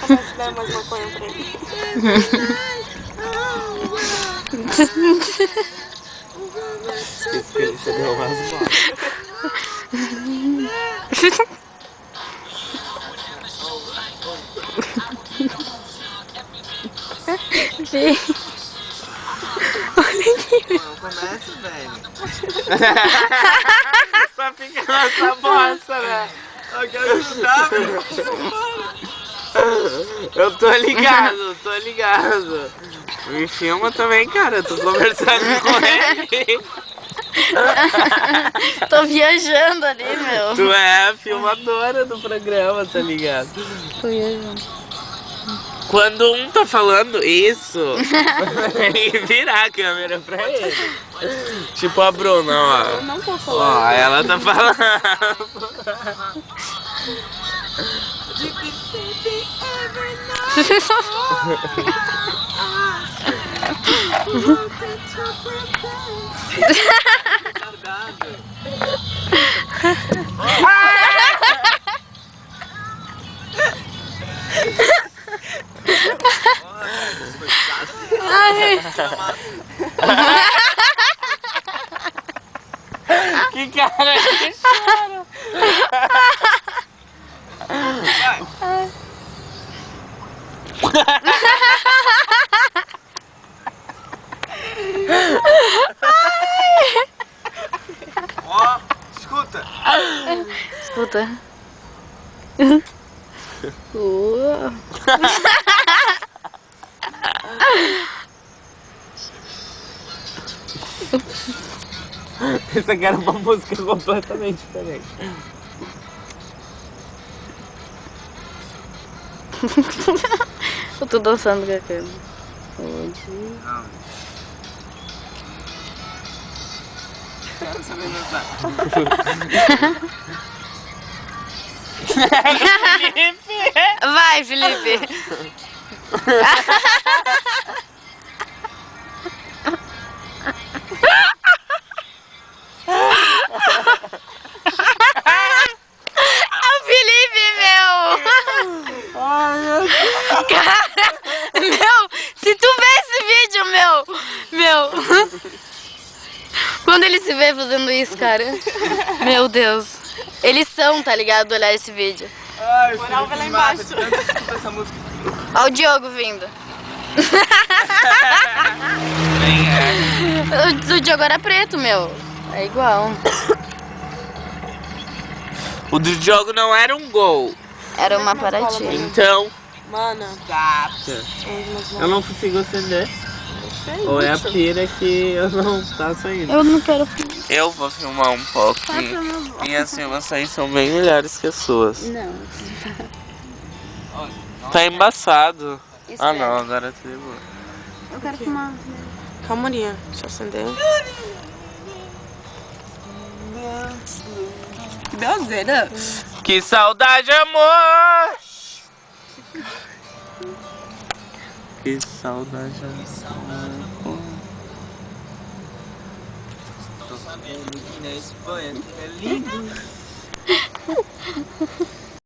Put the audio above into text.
Capaz de dar mais maconha pra ele. Você deu umas bolas. Não começa, velho. Só fica nessa bosta, né? Eu quero ajudar, velho. Eu tô ligado, tô ligado. Me filma também, cara. Eu tô conversando com ele. Tô viajando ali, meu. Tu é a filmadora do programa, tá ligado? Tô viajando. Quando um tá falando isso, e virar a câmera pra ele. Tipo a Bruna, ó. Eu não tô falando. Ó, ela tá falando. Que cara que chora. Ó, escuta. Escuta. Essa aqui era uma música completamente diferente. Eu tô dançando com a câmera. Onde? Não. Quero saber dançar. Vai, Felipe. O Felipe, meu. Cara, meu, se tu vê esse vídeo, meu. Quando ele se vê fazendo isso, cara. Meu Deus. Eles são, tá ligado? Olhar esse vídeo. Ai, Moral vai lá embaixo. Essa música. Ó o Diogo vindo. O Diogo era preto, meu. É igual. O do jogo não era um gol. Era uma paradinha. Então, Mano, eu não consigo acender. Ou é a pira que eu não tá saindo. Eu não quero. Eu vou filmar um pouco. Minhas filmações são bem melhores que as suas. Não. Tá embaçado. Isso Ah é. não, agora tá de boa. Eu quero fumar. calmaria. Deixa eu acender. Que beleza. Que saudade, amor! Que saudade, amor. Tô sabendo que na Espanha é lindo.